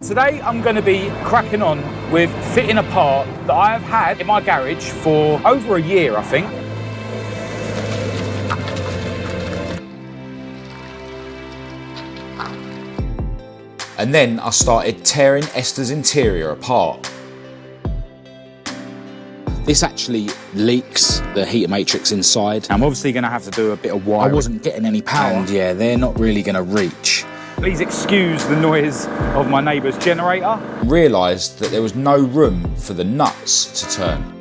Today I'm going to be cracking on with fitting a part that I have had in my garage for over a year, I think. And then I started tearing Esther's interior apart. This actually leaks the heater matrix inside. I'm obviously going to have to do a bit of wiring. I wasn't getting any power. And yeah, they're not really going to reach. Please excuse the noise of my neighbour's generator. Realised that there was no room for the nuts to turn.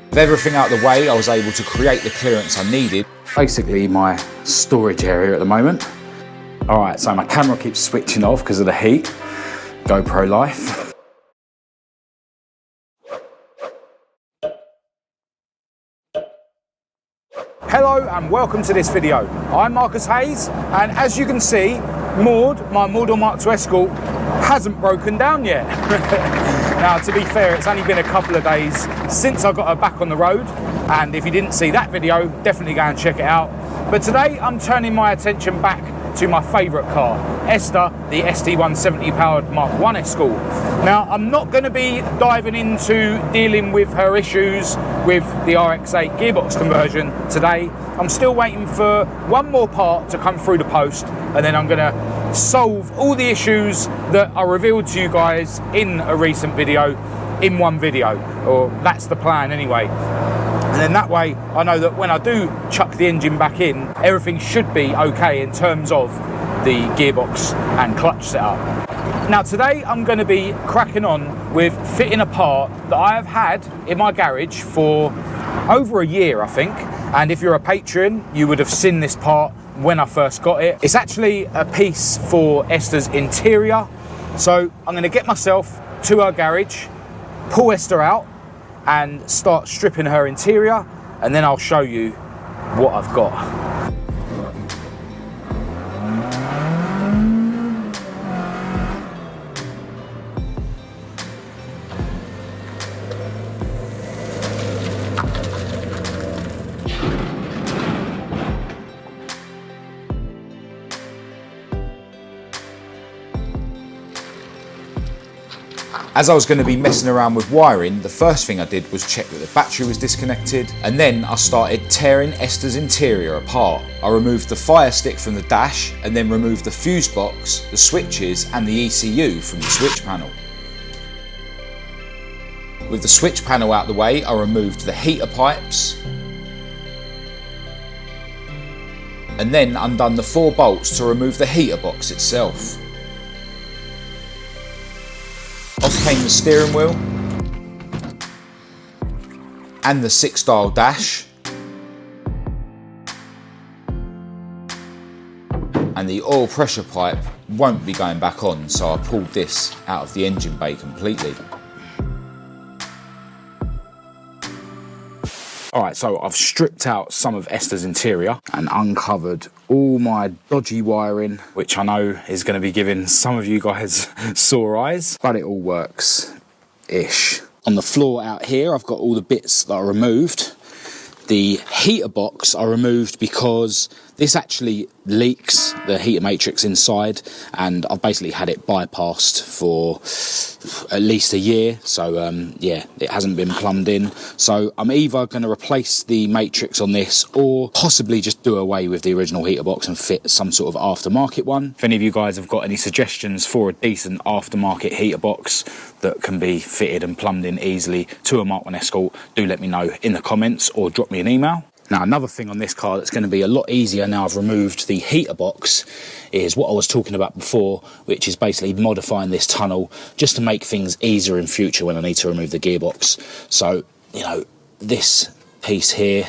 With everything out of the way, I was able to create the clearance I needed. Basically my storage area at the moment. All right, so my camera keeps switching off because of the heat. GoPro life. Hello and welcome to this video. I'm Marcus Hayes, and as you can see, my Mk1 Escort hasn't broken down yet. Now, to be fair, it's only been a couple of days since I got her back on the road, and if you didn't see that video, definitely go and check it out. But today I'm turning my attention back to my favourite car, Esther, the ST170 powered Mk1 Escort. Now, I'm not going to be diving into dealing with her issues with the RX-8 gearbox conversion today. I'm still waiting for one more part to come through the post, and then I'm going to solve all the issues that I revealed to you guys in a recent video in one video, or that's the plan anyway. And then that way I know that when I do chuck the engine back in, everything should be okay in terms of the gearbox and clutch setup. Now today I'm going to be cracking on with fitting a part that I have had in my garage for over a year, I think. And if you're a patron, you would have seen this part when I first got it. It's actually a piece for Esther's interior. So I'm going to get myself to her garage, pull Esther out, and start stripping her interior, and then I'll show you what I've got. As I was going to be messing around with wiring, the first thing I did was check that the battery was disconnected, and then I started tearing Esther's interior apart. I removed the fire stick from the dash, and then removed the fuse box, the switches and the ECU from the switch panel. With the switch panel out the way, I removed the heater pipes, and then undone the 4 bolts to remove the heater box itself. Off came the steering wheel and the 6-dial dash, and the oil pressure pipe won't be going back on, so I pulled this out of the engine bay completely. Alright, so I've stripped out some of Esther's interior and uncovered all my dodgy wiring, which I know is going to be giving some of you guys sore eyes, but it all works-ish. On the floor out here, I've got all the bits that I removed. The heater box I removed because this actually leaks the heater matrix inside, and I've basically had it bypassed for at least a year, so yeah, it hasn't been plumbed in. So I'm either going to replace the matrix on this, or possibly just do away with the original heater box and fit some sort of aftermarket one. If any of you guys have got any suggestions for a decent aftermarket heater box that can be fitted and plumbed in easily to a Mk1 Escort, do let me know in the comments or drop me an email. Now, another thing on this car that's going to be a lot easier now I've removed the heater box is what I was talking about before, which is basically modifying this tunnel just to make things easier in future when I need to remove the gearbox. So, you know, this piece here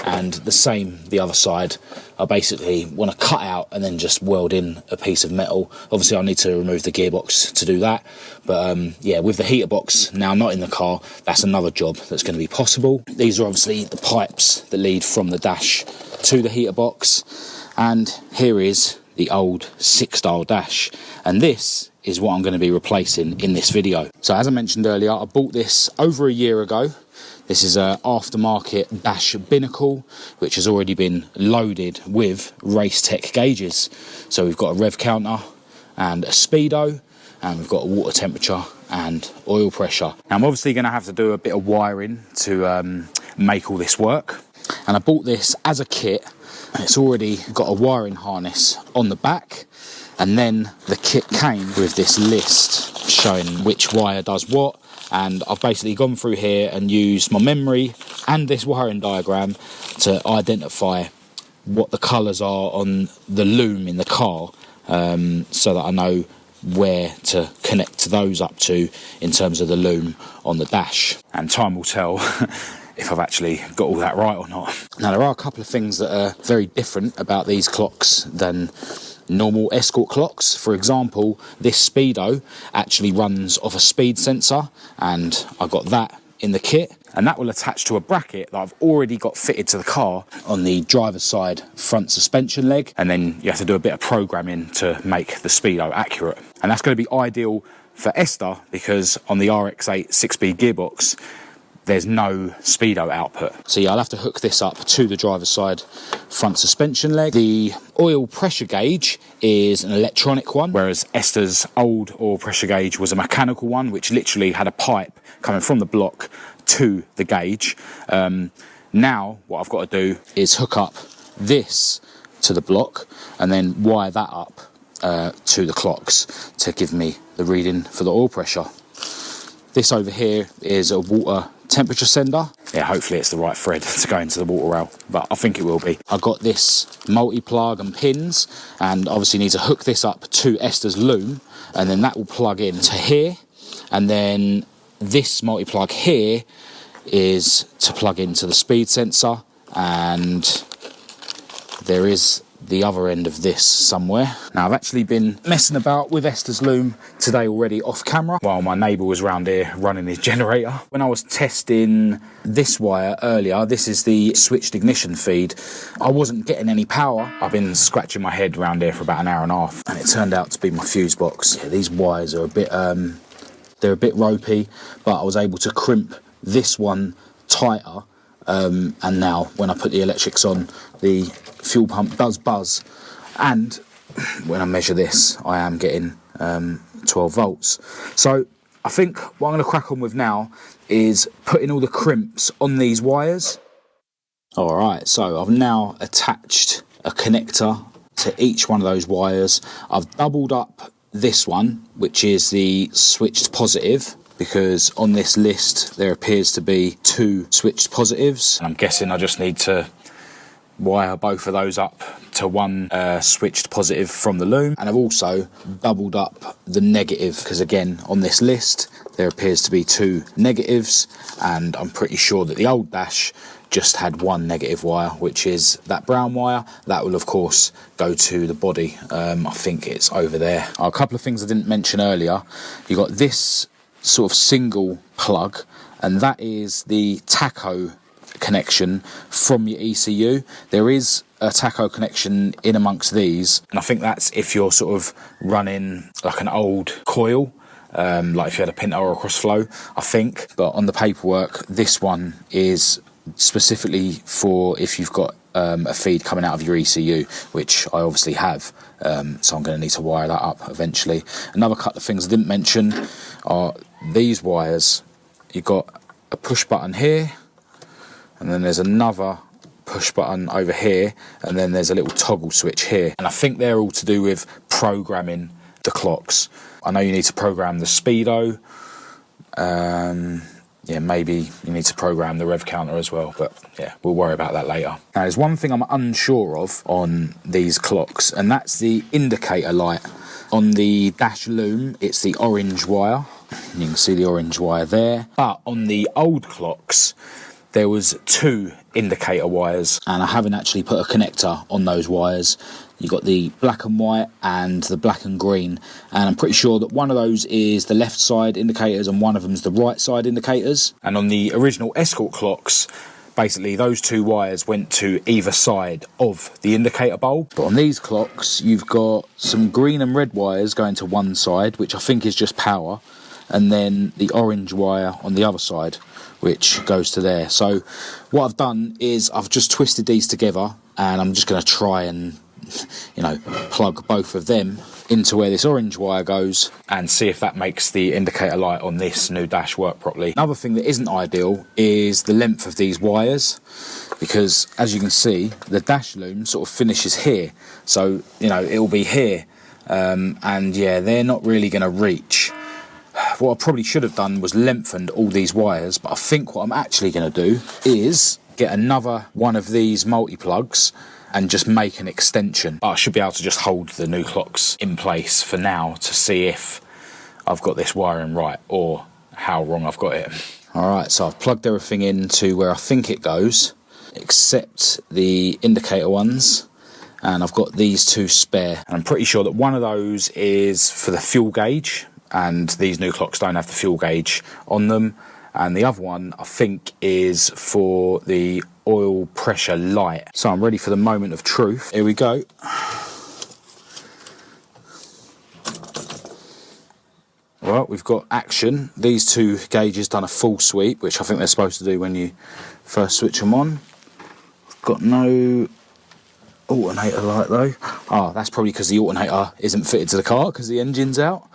and the same the other side, I basically want to cut out and then just weld in a piece of metal. Obviously, I need to remove the gearbox to do that. But yeah, with the heater box now not in the car, that's another job that's going to be possible. These are obviously the pipes that lead from the dash to the heater box. And here is the old 6-dial dash. And this is what I'm going to be replacing in this video. So as I mentioned earlier, I bought this over a year ago. This is an aftermarket dash binnacle, which has already been loaded with race tech gauges. So we've got a rev counter and a speedo, and we've got a water temperature and oil pressure. Now I'm obviously going to have to do a bit of wiring to make all this work, and I bought this as a kit. It's already got a wiring harness on the back, and then the kit came with this list showing which wire does what, and I've basically gone through here and used my memory and this wiring diagram to identify what the colours are on the loom in the car, so that I know where to connect those up to in terms of the loom on the dash. And time will tell if I've actually got all that right or not. Now, there are a couple of things that are very different about these clocks than normal Escort clocks. For example, this speedo actually runs off a speed sensor, and I got that in the kit, and that will attach to a bracket that I've already got fitted to the car on the driver's side front suspension leg, and then you have to do a bit of programming to make the speedo accurate. And that's going to be ideal for Esther because on the RX-8 6-speed gearbox there's no speedo output. So yeah, I'll have to hook this up to the driver's side front suspension leg. The oil pressure gauge is an electronic one, whereas Esther's old oil pressure gauge was a mechanical one, which literally had a pipe coming from the block to the gauge. Now what I've got to do is hook up this to the block and then wire that up to the clocks to give me the reading for the oil pressure. This over here is a water temperature sender. Yeah, hopefully it's the right thread to go into the water rail, but I think it will be. I've got this multi-plug and pins, and obviously need to hook this up to Esther's loom, and then that will plug in to here, and then this multi-plug here is to plug into the speed sensor, and there is the other end of this somewhere. Now, I've actually been messing about with Esther's loom today already off camera while my neighbour was around here running his generator. When I was testing this wire earlier, this is the switched ignition feed, I wasn't getting any power. I've been scratching my head around here for about an hour and a half, and it turned out to be my fuse box. Yeah, these wires are a bit they're a bit ropey, but I was able to crimp this one tighter, and now when I put the electrics on, the fuel pump does buzz, and when I measure this I am getting 12 volts. So I think what I'm going to crack on with now is putting all the crimps on these wires. Alright, so I've now attached a connector to each one of those wires. I've doubled up this one, which is the switched positive, because on this list there appears to be 2 switched positives. I'm guessing I just need to wire both of those up to one switched positive from the loom. And I've also doubled up the negative, because again on this list there appears to be 2 negatives, and I'm pretty sure that the old dash just had 1 negative wire, which is that brown wire. That will of course go to the body. I think it's over there. A couple of things I didn't mention earlier. You got this sort of single plug, and that is the tacho connection from your ECU. There is a tacho connection in amongst these, and I think that's if you're sort of running like an old coil, like if you had a Pinto or a Crossflow, I think. But on the paperwork, this one is specifically for if you've got a feed coming out of your ECU, which I obviously have, so I'm going to need to wire that up eventually. Another couple of things I didn't mention are these wires. You've got a push button here, and then there's another push button over here, and then there's a little toggle switch here, and I think they're all to do with programming the clocks. I know you need to program the speedo, yeah, maybe you need to program the rev counter as well, but yeah, we'll worry about that later. Now, there's one thing I'm unsure of on these clocks, and that's the indicator light. On the dash loom, it's the orange wire. You can see the orange wire there. But on the old clocks, there was 2 indicator wires, and I haven't actually put a connector on those wires. You've got the black and white and the black and green, and I'm pretty sure that one of those is the left side indicators and one of them is the right side indicators. And on the original Escort clocks, basically those 2 wires went to either side of the indicator bulb. But on these clocks, you've got some green and red wires going to one side, which I think is just power, and then the orange wire on the other side, which goes to there. So what I've done is I've just twisted these together, and I'm just going to try and, you know, plug both of them into where this orange wire goes and see if that makes the indicator light on this new dash work properly. Another thing that isn't ideal is the length of these wires, because as you can see, the dash loom sort of finishes here. So, you know, it'll be here. And yeah, they're not really going to reach. What I probably should have done was lengthened all these wires, but I think what I'm actually going to do is get another one of these multi-plugs and just make an extension. But I should be able to just hold the new clocks in place for now to see if I've got this wiring right or how wrong I've got it. Alright, so I've plugged everything into where I think it goes, except the indicator ones. And I've got these two spare. And I'm pretty sure that one of those is for the fuel gauge, and these new clocks don't have the fuel gauge on them. And the other one, I think, is for the oil pressure light. So I'm ready for the moment of truth. Here we go. Well, we've got action. These two gauges done a full sweep, which I think they're supposed to do when you first switch them on. I've got no alternator light though. Oh, that's probably because the alternator isn't fitted to the car because the engine's out.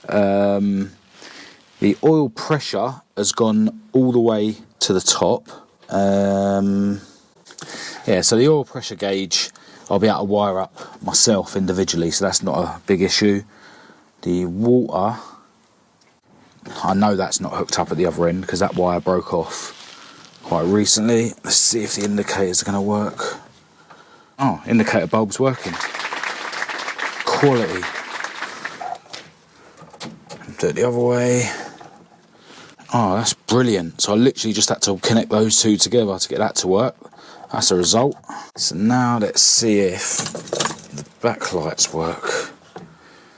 The oil pressure has gone all the way to the top. Yeah, so the oil pressure gauge I'll be able to wire up myself individually, so that's not a big issue. The water, I know that's not hooked up at the other end because that wire broke off quite recently. Let's see if the indicators are going to work. Oh, indicator bulb's working. Quality. Do it the other way. Oh, that's brilliant. So I literally just had to connect those two together to get that to work. That's a result. So now let's see if the backlights work.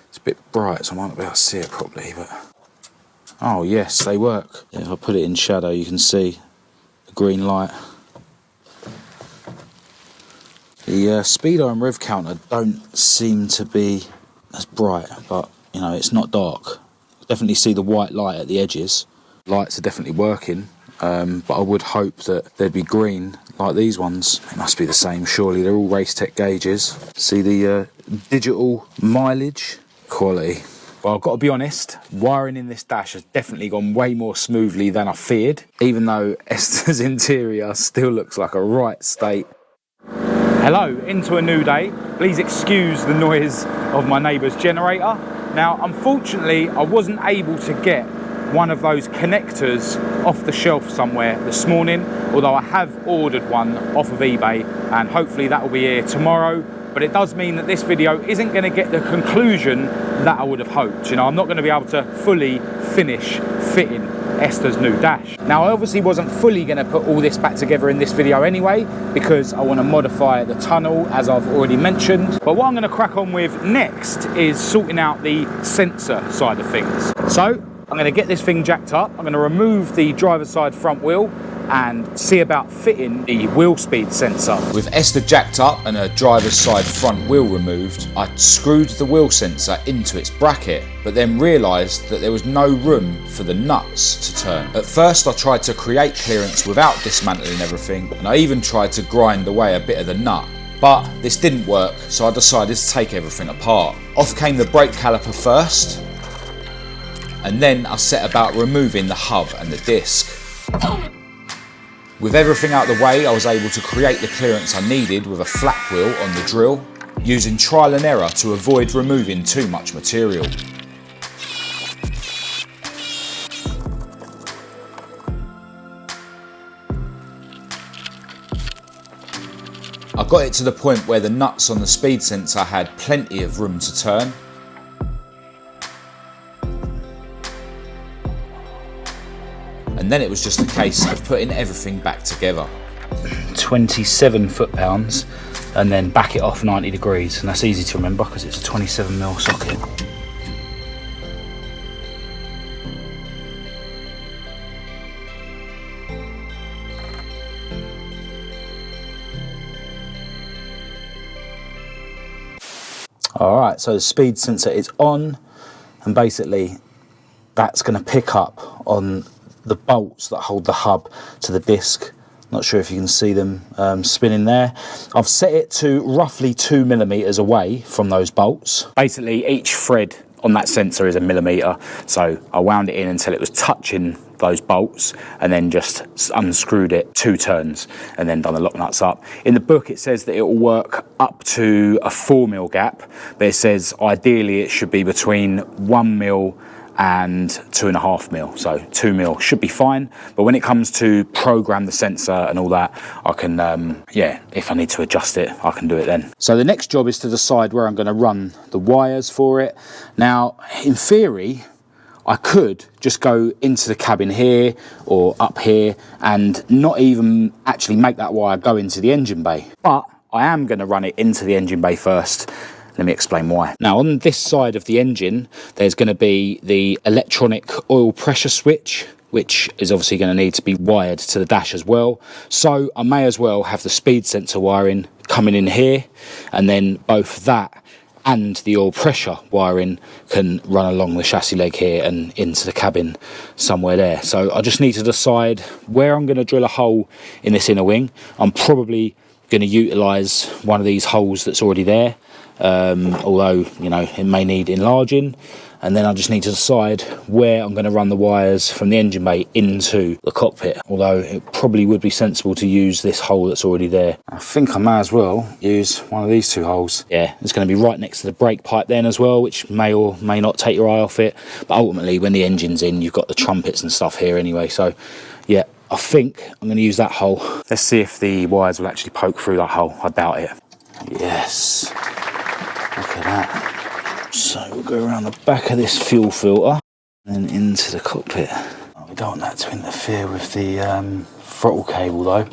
It's a bit bright, so I might not be able to see it properly, but... Oh, yes, they work. Yeah, if I put it in shadow, you can see the green light. The speedo and rev counter don't seem to be as bright, but, you know, it's not dark. Definitely see the white light at the edges. Lights are definitely working, but I would hope that they'd be green like these ones. It must be the same, surely. They're all Race Tech gauges. See the digital mileage? Quality. Well, I've got to be honest, wiring in this dash has definitely gone way more smoothly than I feared, even though Esther's interior still looks like a right state. Hello, into a new day. Please excuse the noise of my neighbour's generator. Now, unfortunately, I wasn't able to get one of those connectors off the shelf somewhere this morning, although I have ordered one off of eBay, and hopefully that will be here tomorrow. But it does mean that this video isn't going to get the conclusion that I would have hoped. You know, I'm not going to be able to fully finish fitting Esther's new dash. Now, I obviously wasn't fully going to put all this back together in this video anyway, because I want to modify the tunnel, as I've already mentioned. But what I'm going to crack on with next is sorting out the sensor side of things. So I'm going to get this thing jacked up. I'm going to remove the driver's side front wheel and see about fitting the wheel speed sensor. With Esther jacked up and her driver's side front wheel removed, I screwed the wheel sensor into its bracket, but then realised that there was no room for the nuts to turn. At first I tried to create clearance without dismantling everything, and I even tried to grind away a bit of the nut. But this didn't work, so I decided to take everything apart. Off came the brake caliper first, and then I set about removing the hub and the disc. With everything out of the way, I was able to create the clearance I needed with a flap wheel on the drill, using trial and error to avoid removing too much material. I got it to the point where the nuts on the speed sensor had plenty of room to turn. And then it was just a case of putting everything back together. 27 foot-pounds, and then back it off 90 degrees, and that's easy to remember because it's a 27mm socket. Alright, so the speed sensor is on, and basically that's going to pick up on the bolts that hold the hub to the disc. Not sure if you can see them spinning there. I've set it to roughly 2mm away from those bolts. Basically, each thread on that sensor is 1mm, so I wound it in until it was touching those bolts and then just unscrewed it 2 turns and then done the lock nuts up. In the book it says that it will work up to a 4mm gap, but it says ideally it should be between 1mm and 2.5mm, so 2mm should be fine. But when it comes to program the sensor and all that, I can yeah, if I need to adjust it, I can do it then. So the next job is to decide where I'm going to run the wires for it. Now in theory I could just go into the cabin here or up here and not even actually make that wire go into the engine bay, but I am going to run it into the engine bay first. Let me explain why. Now on this side of the engine there's going to be the electronic oil pressure switch, which is obviously going to need to be wired to the dash as well. So I may as well have the speed sensor wiring coming in here, and then both that and the oil pressure wiring can run along the chassis leg here and into the cabin somewhere there. So I just need to decide where I'm going to drill a hole in this inner wing. I'm probably going to utilise one of these holes that's already there, although, you know, it may need enlarging. And then I just need to decide where I'm going to run the wires from the engine bay into the cockpit, although it probably would be sensible to use this hole that's already there. I think I may as well use one of these 2 holes. Yeah, it's going to be right next to the brake pipe then as well, which may or may not take your eye off it. But ultimately, when the engine's in, you've got the trumpets and stuff here anyway. So yeah, I think I'm going to use that hole. Let's see if the wires will actually poke through that hole. I doubt it. Yes, look at that. So we'll go around the back of this fuel filter and then into the cockpit. Oh, we don't want that to interfere with the throttle cable though.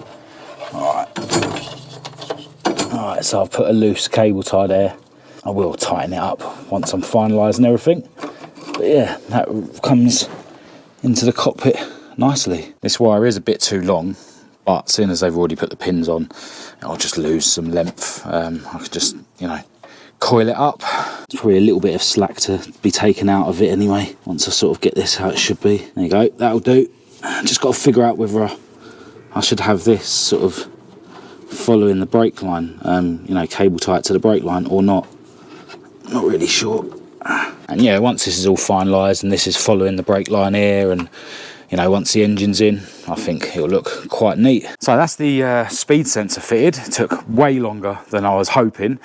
Alright, so I've put a loose cable tie there. I will tighten it up once I'm finalising everything. But yeah, that comes into the cockpit nicely. This wire is a bit too long, but seeing as they've already put the pins on, I'll just lose some length. I could just, you know, coil it up. There's probably a little bit of slack to be taken out of it anyway, once I sort of get this how it should be. There you go, that'll do. Just got to figure out whether I should have this sort of following the brake line, you know, cable tie it to the brake line or not. Not really sure. And yeah, once this is all finalised and this is following the brake line here, and you know, once the engine's in, I think it'll look quite neat. So that's the speed sensor fitted. It took way longer than I was hoping,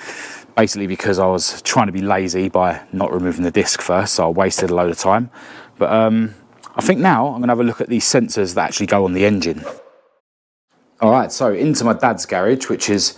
basically because I was trying to be lazy by not removing the disc first, so I wasted a load of time. But I think now I'm going to have a look at these sensors that actually go on the engine. Alright, so into my dad's garage, which is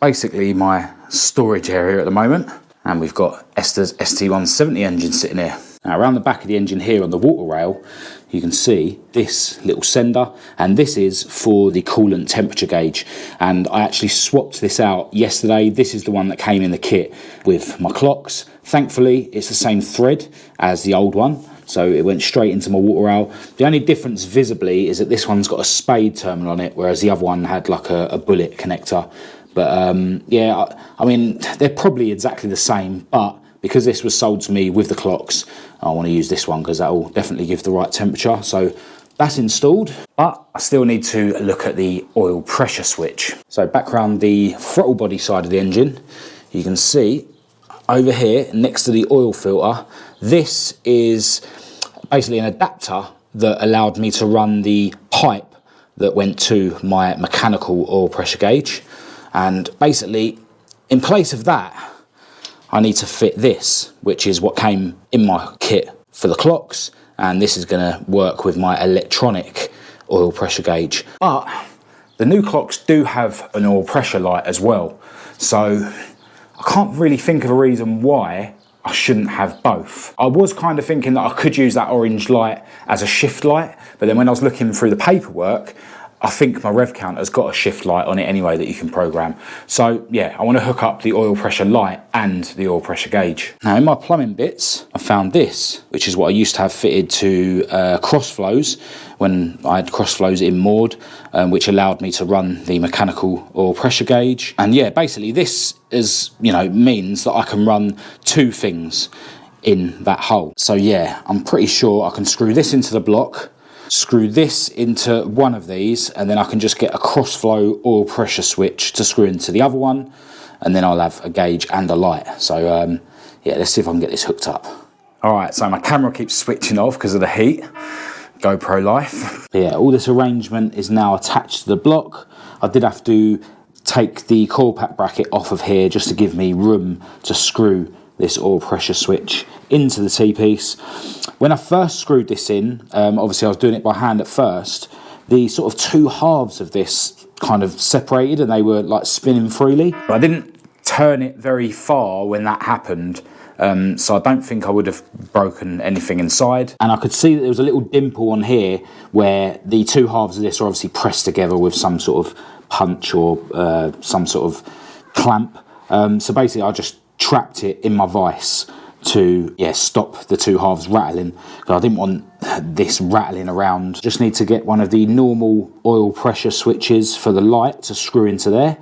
basically my storage area at the moment. And we've got Esther's ST170 engine sitting here. Now around the back of the engine here on the water rail, you can see this little sender, and this is for the coolant temperature gauge. And I actually swapped this out yesterday. This is the one that came in the kit with my clocks. Thankfully, it's the same thread as the old one, so it went straight into my water rail. The only difference visibly is that this one's got a spade terminal on it, whereas the other one had like a bullet connector. But yeah, I mean, they're probably exactly the same, but because this was sold to me with the clocks, I want to use this one because that will definitely give the right temperature. So that's installed, but I still need to look at the oil pressure switch. So back around the throttle body side of the engine, you can see over here next to the oil filter, this is basically an adapter that allowed me to run the pipe that went to my mechanical oil pressure gauge. And basically, in place of that, I need to fit this, which is what came in my kit for the clocks, and this is going to work with my electronic oil pressure gauge. But the new clocks do have an oil pressure light as well, so I can't really think of a reason why I shouldn't have both. I was kind of thinking that I could use that orange light as a shift light, but then when I was looking through the paperwork, I think my rev counter's got a shift light on it anyway that you can program. So yeah, I want to hook up the oil pressure light and the oil pressure gauge. Now in my plumbing bits, I found this, which is what I used to have fitted to cross flows when I had cross flows in moored, which allowed me to run the mechanical oil pressure gauge. And yeah, basically this is, you know, means that I can run 2 things in that hole. So yeah, I'm pretty sure I can screw this into the block, screw this into one of these, and then I can just get a cross-flow oil pressure switch to screw into the other one, and then I'll have a gauge and a light. So yeah, let's see if I can get this hooked up. Alright, so my camera keeps switching off because of the heat. GoPro life. But yeah, all this arrangement is now attached to the block. I did have to take the coil pack bracket off of here just to give me room to screw this oil pressure switch into the T-piece. When I first screwed this in, obviously I was doing it by hand at first, the sort of two halves of this kind of separated and they were like spinning freely. I didn't turn it very far when that happened, so I don't think I would have broken anything inside. And I could see that there was a little dimple on here where the two halves of this are obviously pressed together with some sort of punch or some sort of clamp. So basically I just trapped it in my vise to stop the two halves rattling, because I didn't want this rattling around. Just need to get one of the normal oil pressure switches for the light to screw into there,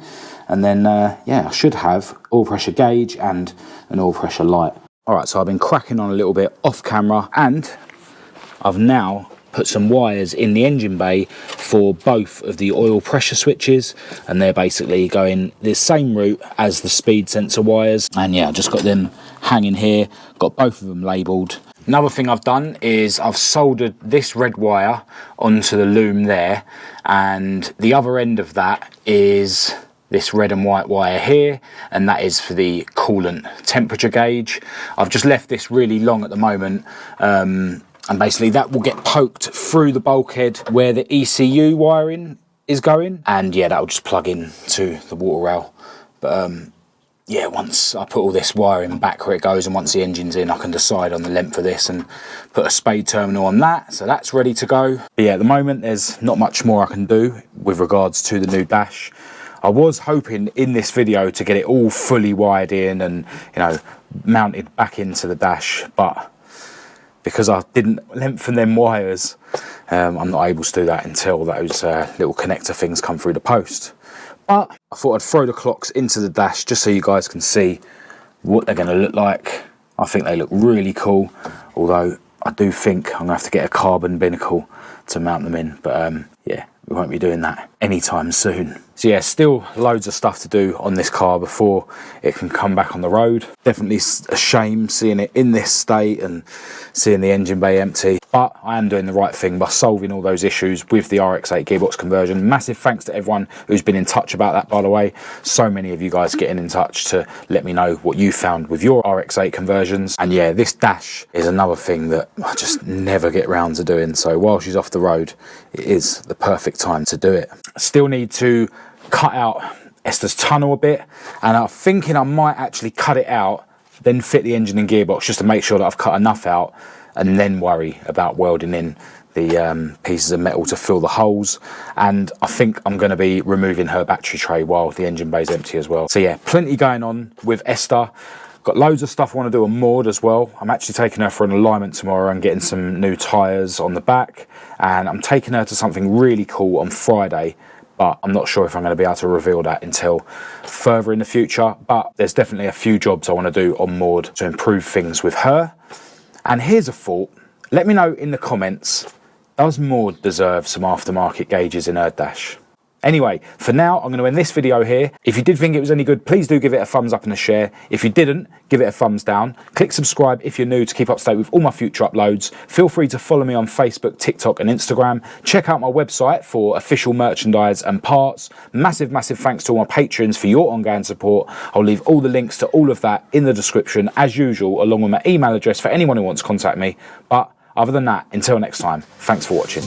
and then I should have oil pressure gauge and an oil pressure light. Alright, so I've been cracking on a little bit off camera, and I've now put some wires in the engine bay for both of the oil pressure switches, and they're basically going the same route as the speed sensor wires. And yeah, I just got them hanging here, got both of them labelled. Another thing I've done is I've soldered this red wire onto the loom there, and the other end of that is this red and white wire here, and that is for the coolant temperature gauge. I've just left this really long at the moment, and basically that will get poked through the bulkhead where the ECU wiring is going, and yeah, that'll just plug in to the water rail. But yeah, once I put all this wiring back where it goes, and once the engine's in, I can decide on the length of this and put a spade terminal on that, so that's ready to go. But yeah, at the moment there's not much more I can do with regards to the new dash. I was hoping in this video to get it all fully wired in and, you know, mounted back into the dash, but because I didn't lengthen them wires, I'm not able to do that until those little connector things come through the post. But I thought I'd throw the clocks into the dash just so you guys can see what they're going to look like. I think they look really cool, although I do think I'm going to have to get a carbon binnacle to mount them in. But yeah, we won't be doing that anytime soon. So yeah, still loads of stuff to do on this car before it can come back on the road. Definitely a shame seeing it in this state and seeing the engine bay empty, but I am doing the right thing by solving all those issues with the RX-8 gearbox conversion. Massive thanks to everyone who's been in touch about that, by the way. So many of you guys getting in touch to let me know what you found with your RX-8 conversions. And yeah, this dash is another thing that I just never get round to doing, so while she's off the road, it is the perfect time to do it. I still need to cut out Esther's tunnel a bit, and I'm thinking I might actually cut it out, then fit the engine and gearbox, just to make sure that I've cut enough out, and then worry about welding in the pieces of metal to fill the holes. And I think I'm going to be removing her battery tray while the engine bay's empty as well. So yeah, plenty going on with Esther. Got loads of stuff I want to do on Maud as well. I'm actually taking her for an alignment tomorrow and getting some new tyres on the back, and I'm taking her to something really cool on Friday, but I'm not sure if I'm going to be able to reveal that until further in the future. But there's definitely a few jobs I want to do on Maud to improve things with her. And here's a thought. Let me know in the comments, does Maud deserve some aftermarket gauges in her dash? Anyway, for now, I'm going to end this video here. If you did think it was any good, please do give it a thumbs up and a share. If you didn't, give it a thumbs down. Click subscribe if you're new to keep up to date with all my future uploads. Feel free to follow me on Facebook, TikTok and Instagram. Check out my website for official merchandise and parts. Massive, massive thanks to all my patrons for your ongoing support. I'll leave all the links to all of that in the description, as usual, along with my email address for anyone who wants to contact me. But other than that, until next time, thanks for watching.